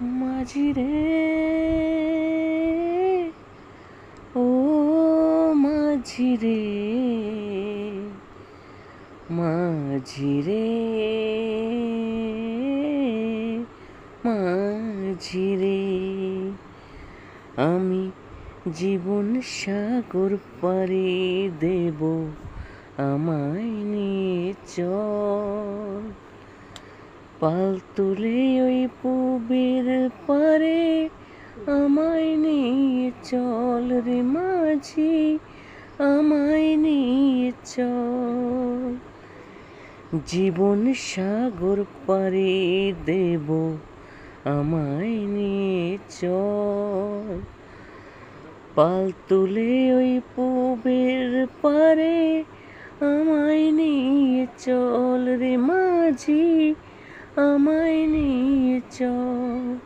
মাঝি রে, ও মাঝি রে, মাঝি রে, মাঝি রে, আমি জীবন সাগর পাড়ি দেব, আমায় নিয়ে চল। পাল তুলে ওই পুবের পারে আমায় নিয়ে চল রে মাঝি, আমায় নিয়ে চল। জীবন সাগর পাড়ি দেব, আমায় নিয়ে চল। পাল তুলে ওই পুবের পারে আমায় নিয়ে চল রে মাঝি, আমায় নিয়ে চল।